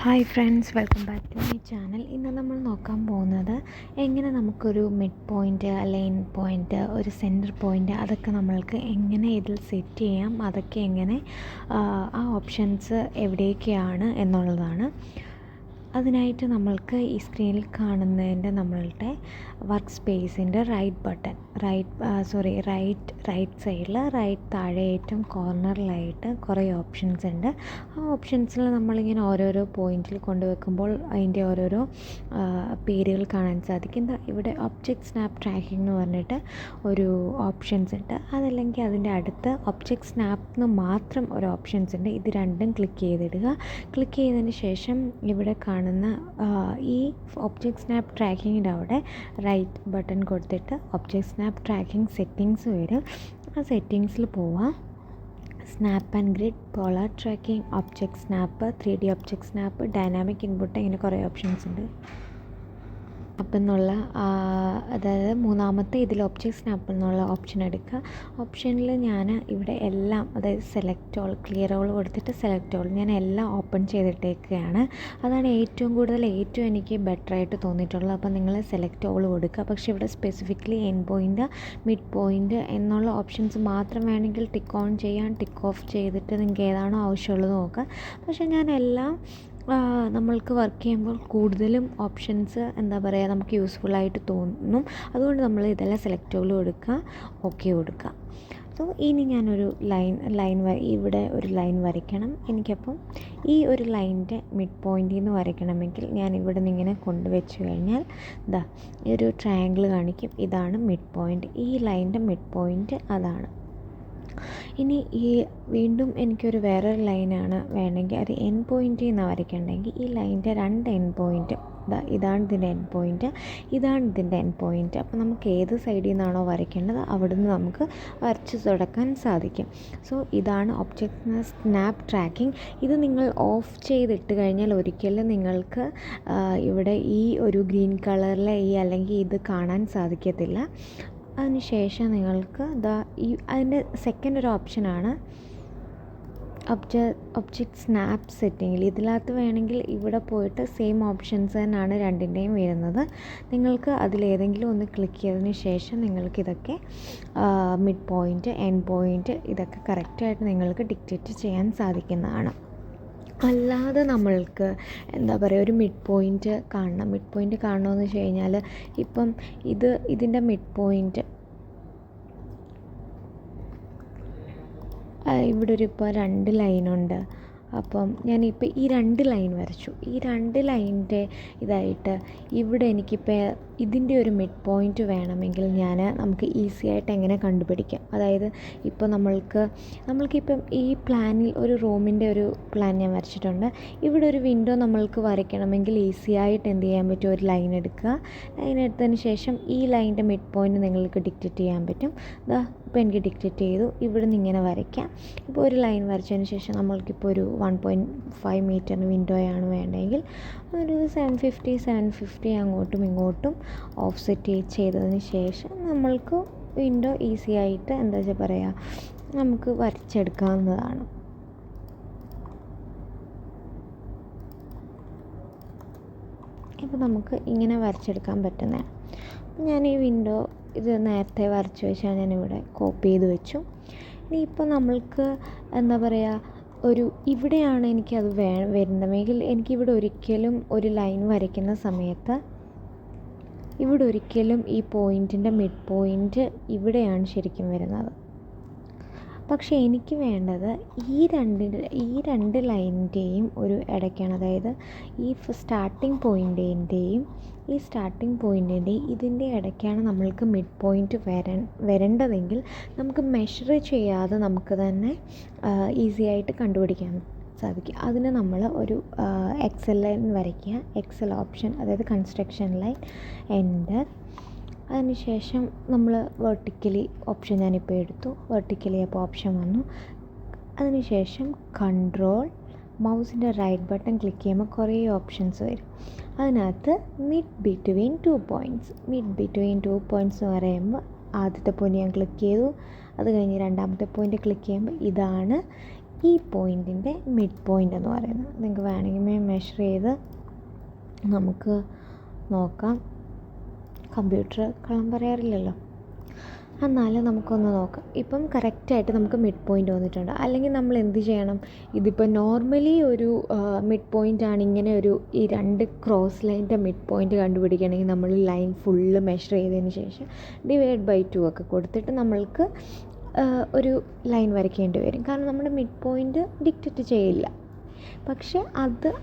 Hi friends, welcome back to my channel. ഇന്ന് നമ്മൾ നോക്കാൻ പോകുന്നത് എങ്ങനെ നമുക്കൊരു മിഡ് പോയിൻ്റ് അല്ലെങ്കിൽ എൻഡ് പോയിൻ്റ്, ഒരു സെൻറ്റർ പോയിൻ്റ് അതൊക്കെ നമ്മൾക്ക് എങ്ങനെ ഇതിൽ സെറ്റ് ചെയ്യാം, അതൊക്കെ എങ്ങനെ ആ ഓപ്ഷൻസ് എവിടെയൊക്കെയാണ് എന്നുള്ളതാണ്. അതിനായിട്ട് നമ്മൾക്ക് ഈ സ്ക്രീനിൽ കാണുന്നതിൻ്റെ നമ്മളുടെ വർക്ക് സ്പേസിൻ്റെ റൈറ്റ് സൈഡിൽ താഴെ ഏറ്റവും കോർണറിലായിട്ട് കുറേ ഓപ്ഷൻസ് ഉണ്ട്. ആ ഓപ്ഷൻസിൽ നമ്മളിങ്ങനെ ഓരോരോ പോയിന്റിൽ കൊണ്ടുവെക്കുമ്പോൾ അതിൻ്റെ ഓരോരോ പേരുകൾ കാണാൻ സാധിക്കും. ഇവിടെ ഒബ്ജക്റ്റ് സ്നാപ്പ് ട്രാക്കിംഗ് എന്ന് പറഞ്ഞിട്ട് ഒരു ഓപ്ഷൻസ് ഉണ്ട്. അതല്ലെങ്കിൽ അതിൻ്റെ അടുത്ത് ഒബ്ജക്റ്റ് സ്നാപ്പിന് മാത്രം ഒരു ഓപ്ഷൻസ് ഉണ്ട്. ഇത് രണ്ടും ക്ലിക്ക് ചെയ്തിടുക. ക്ലിക്ക് ചെയ്തതിന് ശേഷം ഇവിടെ കാണുന്ന ഈ ഒബ്ജക്റ്റ് സ്നാപ്പ് ട്രാക്കിങ്ങിൻ്റെ അവിടെ റൈറ്റ് ബട്ടൺ കൊടുത്തിട്ട് ഒബ്ജക്റ്റ് സ്നാപ്പ് ട്രാക്കിംഗ് സെറ്റിങ്സ് വരും. ആ സെറ്റിങ്സിൽ പോവാം. Snap and grid, polar tracking, object snap, 3D object snap, dynamic input, ഇങ്ങനെ കുറേ ഓപ്ഷൻസ് ഉണ്ട്. അപ്പം എന്നുള്ള അതായത് മൂന്നാമത്തെ ഇതിൽ ഒബ്ജക്റ്റ് സ്നാപ്പ് എന്നുള്ള ഓപ്ഷൻ എടുക്കുക. ഓപ്ഷനിൽ ഞാൻ ഇവിടെ എല്ലാം, അതായത് സെലക്ട് ഓൾ, ക്ലിയർ ഓൾ കൊടുത്തിട്ട് സെലക്ട് ഓൾ, ഞാൻ എല്ലാം ഓപ്പൺ ചെയ്തിട്ടേക്കുകയാണ്. അതാണ് ഏറ്റവും എനിക്ക് ബെറ്ററായിട്ട് തോന്നിയിട്ടുള്ളത്. അപ്പോൾ നിങ്ങൾ സെലക്ട് ഓൾ കൊടുക്കുക. പക്ഷേ ഇവിടെ specifically end point, mid point എന്നുള്ള ഓപ്ഷൻസ് മാത്രം വേണമെങ്കിൽ ടിക്ക് ഓൺ ചെയ്യാൻ, ടിക്ക് ഓഫ് ചെയ്തിട്ട് നിങ്ങൾക്ക് ഏതാണോ ആവശ്യമുള്ളത് നോക്കുക. പക്ഷേ ഞാനെല്ലാം നമ്മൾക്ക് വർക്ക് ചെയ്യുമ്പോൾ കൂടുതലും ഓപ്ഷൻസ് നമുക്ക് യൂസ്ഫുള്ളായിട്ട് തോന്നും. അതുകൊണ്ട് നമ്മൾ ഇതെല്ലാം സെലക്ട് കൊടുക്കുക, ഓക്കെ കൊടുക്കുക. സോ ഇനി ഞാനൊരു ഇവിടെ ഒരു ലൈൻ വരയ്ക്കണം. എനിക്കപ്പം ഈ ഒരു ലൈനിൻ്റെ മിഡ് പോയിൻറ്റിൽ നിന്ന് വരയ്ക്കണമെങ്കിൽ ഞാൻ ഇവിടെ നിന്ന് ഇങ്ങനെ കൊണ്ടുവച്ച് കഴിഞ്ഞാൽ ഈ ഒരു ട്രയാങ്കിൾ കാണിക്കും. ഇതാണ് മിഡ് പോയിൻറ്റ്. ഈ ലൈനിൻ്റെ മിഡ് പോയിൻറ്റ് അതാണ്. ഇനി വീണ്ടും എനിക്കൊരു വേറൊരു ലൈനാണ് വേണമെങ്കിൽ, അത് എൻഡ് പോയിൻറ്റിൽ നിന്ന് വരയ്ക്കണമെങ്കിൽ ഈ ലൈനിൻ്റെ രണ്ട് എൻഡ് പോയിൻറ്റ്, ഇതാണ് ഇതിൻ്റെ എൻഡ് പോയിൻറ്റ്, ഇതാണ് ഇതിൻ്റെ എൻഡ് പോയിൻറ്റ്. അപ്പോൾ നമുക്ക് ഏത് സൈഡിൽ നിന്നാണോ വരയ്ക്കേണ്ടത് അവിടെ നിന്ന് നമുക്ക് വരച്ച് തുടക്കാൻ സാധിക്കും. സോ ഇതാണ് ഒബ്ജക്റ്റ് സ്നാപ്പ് ട്രാക്കിംഗ്. ഇത് നിങ്ങൾ ഓഫ് ചെയ്തിട്ട് കഴിഞ്ഞാൽ ഒരിക്കലും നിങ്ങൾക്ക് ഇവിടെ ഈ ഒരു ഗ്രീൻ കളറിലെ അല്ലെങ്കിൽ ഇത് കാണാൻ സാധിക്കത്തില്ല. അതിനുശേഷം നിങ്ങൾക്ക് അതിൻ്റെ സെക്കൻഡ് ഒരു ഓപ്ഷനാണ് ഒബ്ജക്റ്റ് സ്നാപ്പ് സെറ്റിങ്ങിൽ. ഇതിനകത്ത് വേണമെങ്കിൽ ഇവിടെ പോയിട്ട് സെയിം ഓപ്ഷൻസ് തന്നെയാണ് രണ്ടിൻ്റെയും വരുന്നത്. നിങ്ങൾക്ക് അതിലേതെങ്കിലും ഒന്ന് ക്ലിക്ക് ചെയ്തതിന് ശേഷം നിങ്ങൾക്കിതൊക്കെ മിഡ് പോയിൻറ്റ്, എൻഡ് പോയിൻറ്റ് ഇതൊക്കെ കറക്റ്റായിട്ട് നിങ്ങൾക്ക് ഡിക്റ്റേറ്റ് ചെയ്യാൻ സാധിക്കുന്നതാണ്. അല്ലാതെ നമ്മൾക്ക് ഒരു മിഡ് പോയിൻറ്റ് കാണണം. മിഡ് പോയിൻറ്റ് കാണണമെന്ന് വെച്ച് കഴിഞ്ഞാൽ ഇപ്പം ഇതിൻ്റെ മിഡ് പോയിൻറ്റ് ഇവിടെ ഇപ്പോൾ 2 ലൈനുണ്ട്. അപ്പം ഞാനിപ്പോൾ ഈ 2 ലൈൻ വരച്ചു. ഈ 2 ലൈനിൻ്റെ ഇതായിട്ട് ഇവിടെ എനിക്കിപ്പോൾ ഇതിൻ്റെ ഒരു മിഡ് പോയിൻറ്റ് വേണമെങ്കിൽ നമുക്ക് ഈസി ആയിട്ട് എങ്ങനെ കണ്ടുപിടിക്കാം. അതായത് ഇപ്പോൾ നമ്മൾക്കിപ്പം ഈ പ്ലാനിൽ ഒരു റൂമിൻ്റെ ഒരു പ്ലാൻ ഞാൻ വരച്ചിട്ടുണ്ട്. ഇവിടെ ഒരു വിൻഡോ നമ്മൾക്ക് വരയ്ക്കണമെങ്കിൽ ഈസി ആയിട്ട് എന്ത് ചെയ്യാൻ പറ്റും, ഒരു ലൈൻ എടുക്കുക. ലൈൻ എടുത്തതിന് ശേഷം ഈ ലൈനിൻ്റെ മിഡ് പോയിൻറ്റ് നിങ്ങൾക്ക് ഡിക്റ്റേറ്റ് ചെയ്യാൻ പറ്റും. ഇപ്പോൾ എനിക്ക് ഡിക്റ്റേറ്റ് ചെയ്തു. ഇവിടെ നിന്ന് ഇങ്ങനെ വരയ്ക്കാം. ഇപ്പോൾ ഒരു ലൈൻ വരച്ചതിന് ശേഷം നമ്മൾക്കിപ്പോൾ ഒരു 1.5 മീറ്ററിന് വിൻഡോയാണ് വേണ്ടതെങ്കിൽ ഒരു 750 അങ്ങോട്ടും ഇങ്ങോട്ടും ഓഫ്സെറ്റ് ചെയ്തതിന് ശേഷം നമ്മൾക്ക് വിൻഡോ ഈസി ആയിട്ട് നമുക്ക് വരച്ചെടുക്കാവുന്നതാണ്. ഇപ്പോൾ നമുക്ക് ഇങ്ങനെ വരച്ചെടുക്കാൻ പറ്റുന്നതാണ്. ഞാൻ ഈ വിൻഡോ ഇത് നേരത്തെ വരച്ച് വെച്ചാൽ ഞാനിവിടെ കോപ്പി ചെയ്ത് വെച്ചു. ഇനിയിപ്പോൾ നമ്മൾക്ക് ഇവിടെയാണ് എനിക്കത് വരുന്നതെങ്കിൽ എനിക്കിവിടെ ഒരിക്കലും ഒരു ലൈൻ വരയ്ക്കുന്ന സമയത്ത് ഇവിടെ ഒരിക്കലും ഈ പോയിൻറ്റിൻ്റെ മിഡ് പോയിൻറ്റ് ഇവിടെയാണ് ശരിക്കും വരുന്നത്. പക്ഷേ എനിക്ക് വേണ്ടത് ഈ രണ്ട് ലൈനിൻ്റെയും ഒരു ഇടയ്ക്കാണ്. അതായത് ഈ സ്റ്റാർട്ടിംഗ് പോയിൻറ്റിൻ്റെയും ഇതിൻ്റെ ഇടയ്ക്കാണ് നമ്മൾക്ക് മിഡ് പോയിൻറ്റ് വരേണ്ടതെങ്കിൽ നമുക്ക് മെഷർ ചെയ്യാതെ നമുക്ക് തന്നെ ഈസി ആയിട്ട് കണ്ടുപിടിക്കാൻ സാധിക്കും. അതിന് നമ്മൾ ഒരു എക്സൽ ലൈൻ വരയ്ക്കുക. എക്സൽ ഓപ്ഷൻ, അതായത് കൺസ്ട്രക്ഷൻ ലൈൻ, എൻ്റർ. അതിനുശേഷം നമ്മൾ വെർട്ടിക്കലി ഓപ്ഷൻ ഞാനിപ്പോൾ എടുത്തു. വെർട്ടിക്കലി അപ്പോൾ ഓപ്ഷൻ വന്നു. അതിനുശേഷം കൺട്രോൾ മൗസിൻ്റെ റൈറ്റ് ബട്ടൺ ക്ലിക്ക് ചെയ്യുമ്പോൾ കുറേ ഓപ്ഷൻസ് വരും. അതിനകത്ത് മിഡ് ബിറ്റ്വീൻ 2 പോയിൻറ്റ്സ് എന്ന് പറയുമ്പോൾ ആദ്യത്തെ പോയിൻറ്റ് ഞാൻ ക്ലിക്ക് ചെയ്തു. അത് കഴിഞ്ഞ് രണ്ടാമത്തെ പോയിൻറ്റ് ക്ലിക്ക് ചെയ്യുമ്പോൾ ഇതാണ് ഈ പോയിൻറ്റിൻ്റെ മിഡ് പോയിൻ്റ് എന്ന് പറയുന്നത്. നിങ്ങൾക്ക് വേണമെങ്കിൽ മെഷർ ചെയ്ത് നമുക്ക് നോക്കാം. കമ്പ്യൂട്ടർ കള്ളം പറയാറില്ലല്ലോ. എന്നാലും നമുക്കൊന്ന് നോക്കാം. ഇപ്പം കറക്റ്റായിട്ട് നമുക്ക് മിഡ് പോയിൻ്റ് വന്നിട്ടുണ്ട്. അല്ലെങ്കിൽ നമ്മൾ എന്ത് ചെയ്യണം, ഇതിപ്പോൾ നോർമലി ഒരു മിഡ് പോയിൻ്റാണ്, ഇങ്ങനെ ഈ 2 ക്രോസ് ലൈൻ്റെ മിഡ് പോയിൻ്റ് കണ്ടുപിടിക്കണമെങ്കിൽ നമ്മൾ ലൈൻ ഫുള്ള് മെഷർ ചെയ്തതിന് ശേഷം /2 ഒക്കെ കൊടുത്തിട്ട് നമ്മൾക്ക് ഒരു ലൈൻ വരയ്ക്കേണ്ടി വരും. കാരണം നമ്മുടെ മിഡ് പോയിൻ്റ് ഡിക്റ്റേറ്റ് ചെയ്യില്ല. പക്ഷേ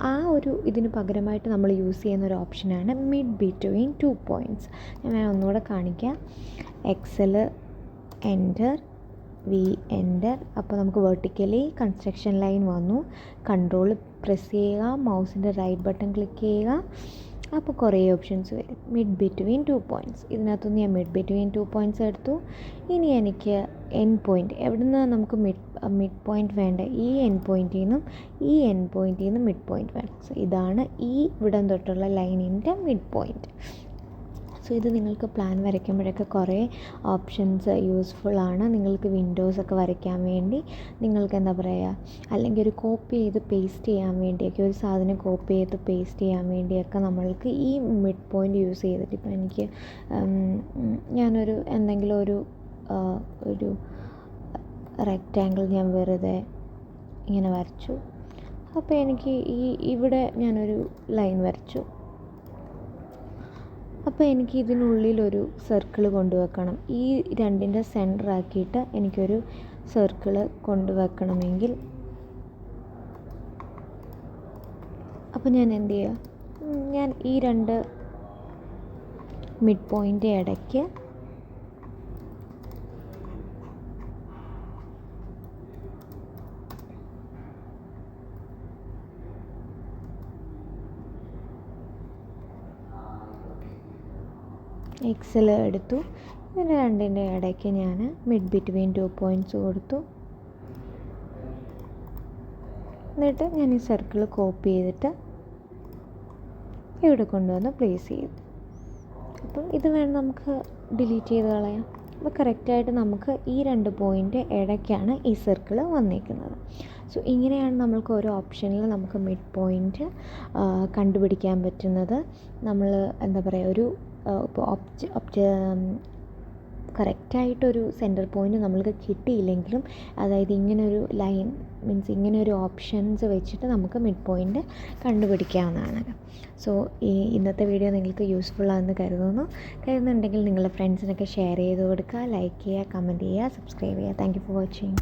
ആ ഒരു ഇതിന് പകരമായിട്ട് നമ്മൾ യൂസ് ചെയ്യുന്ന ഒരു ഓപ്ഷനാണ് മിഡ് ബിറ്റ്വീൻ 2 പോയിൻറ്റ്സ്. ഞാൻ ഒന്നുകൂടെ കാണിക്കാം. Excel enter, V enter. അപ്പോൾ നമുക്ക് വെർട്ടിക്കലി കൺസ്ട്രക്ഷൻ ലൈൻ വന്നു. കൺട്രോൾ പ്രസ് ചെയ്യുക, മൗസിൻ്റെ റൈറ്റ് ബട്ടൺ ക്ലിക്ക് ചെയ്യുക. അപ്പോൾ കുറേ ഓപ്ഷൻസ് വരും. Mid between 2 points. ഇതിനകത്തുനിന്ന് ഞാൻ മിഡ് ബിറ്റ്വീൻ 2 പോയിൻറ്റ്സ് എടുത്തു. ഇനി എനിക്ക് എൻഡ് പോയിൻറ്റ്, എവിടെ നിന്ന് നമുക്ക് മിഡ് പോയിൻറ്റ് വേണ്ട, ഈ എൻഡ് പോയിൻറ്റിൽ നിന്നും ഈ എൻഡ് പോയിൻറ്റിൽ നിന്നും മിഡ് പോയിൻറ്റ് വേണം. സോ ഇതാണ് ഈ ഇവിടം തൊട്ടുള്ള ലൈനിൻ്റെ മിഡ് പോയിൻറ്റ്. സോ ഇത് നിങ്ങൾക്ക് പ്ലാൻ വരയ്ക്കുമ്പോഴൊക്കെ കുറേ ഓപ്ഷൻസ് യൂസ്ഫുള്ളാണ്. നിങ്ങൾക്ക് വിൻഡോസൊക്കെ വരയ്ക്കാൻ വേണ്ടി, നിങ്ങൾക്ക് എന്താ പറയുക, അല്ലെങ്കിൽ ഒരു കോപ്പി ചെയ്ത് പേസ്റ്റ് ചെയ്യാൻ വേണ്ടിയൊക്കെ, ഒരു സാധനം കോപ്പി ചെയ്ത് പേസ്റ്റ് ചെയ്യാൻ വേണ്ടിയൊക്കെ നമ്മൾക്ക് ഈ മിഡ് പോയിൻ്റ് യൂസ് ചെയ്തിട്ട്, ഇപ്പോൾ എനിക്ക് ഞാനൊരു എന്തെങ്കിലും ഒരു റെക്റ്റാങ്കിൾ ഞാൻ വെറുതെ ഇങ്ങനെ വരച്ചു. അപ്പോൾ എനിക്ക് ഇവിടെ ഞാനൊരു ലൈൻ വരച്ചു. അപ്പോൾ എനിക്ക് ഇതിനുള്ളിലൊരു സർക്കിൾ കൊണ്ടുവെക്കണം. ഈ 2ൻ്റെ സെൻറ്റർ ആക്കിയിട്ട് എനിക്കൊരു സർക്കിൾ കൊണ്ടുവെക്കണമെങ്കിൽ അപ്പോൾ ഞാൻ എന്ത് ചെയ്യുക, ഞാൻ ഈ 2 മിഡ് പോയിൻ്റ് ഇടയ്ക്ക് എക്സൽ എടുത്തു. ഇതിന് 2ൻ്റെ ഇടയ്ക്ക് ഞാൻ മിഡ് ബിറ്റ്വീൻ 2 പോയിൻറ്റ്സ് കൊടുത്തു. എന്നിട്ട് ഞാൻ ഈ സർക്കിൾ കോപ്പി ചെയ്തിട്ട് ഇവിടെ കൊണ്ടുവന്ന് പ്ലേസ് ചെയ്തു. അപ്പം ഇത് വേണം നമുക്ക് ഡിലീറ്റ് ചെയ്ത് കളയാം. അപ്പോൾ കറക്റ്റായിട്ട് നമുക്ക് ഈ 2 പോയിൻ്റ് ഇടയ്ക്കാണ് ഈ സർക്കിൾ വന്നിരിക്കുന്നത്. സോ ഇങ്ങനെയാണ് നമ്മൾക്ക് ഓരോ ഓപ്ഷനിൽ നമുക്ക് മിഡ് പോയിൻ്റ് കണ്ടുപിടിക്കാൻ പറ്റുന്നത്. നമ്മൾ എന്താ പറയുക, ഒരു ഇപ്പോൾ കറക്റ്റായിട്ടൊരു സെൻറ്റർ പോയിൻ്റ് നമ്മൾക്ക് കിട്ടിയില്ലെങ്കിലും, അതായത് ഇങ്ങനൊരു ലൈൻ മീൻസ് ഇങ്ങനൊരു ഓപ്ഷൻസ് വെച്ചിട്ട് നമുക്ക് മിഡ് പോയിൻ്റ് കണ്ടുപിടിക്കാവുന്നതാണ്. സോ ഇന്നത്തെ വീഡിയോ നിങ്ങൾക്ക് യൂസ്ഫുള്ളാണെന്ന് കരുതുന്നുണ്ടെങ്കിൽ നിങ്ങളുടെ ഫ്രണ്ട്സിനൊക്കെ ഷെയർ ചെയ്ത് കൊടുക്കുക, ലൈക്ക് ചെയ്യുക, കമൻറ്റ് ചെയ്യുക, സബ്സ്ക്രൈബ് ചെയ്യുക. Thank you for watching.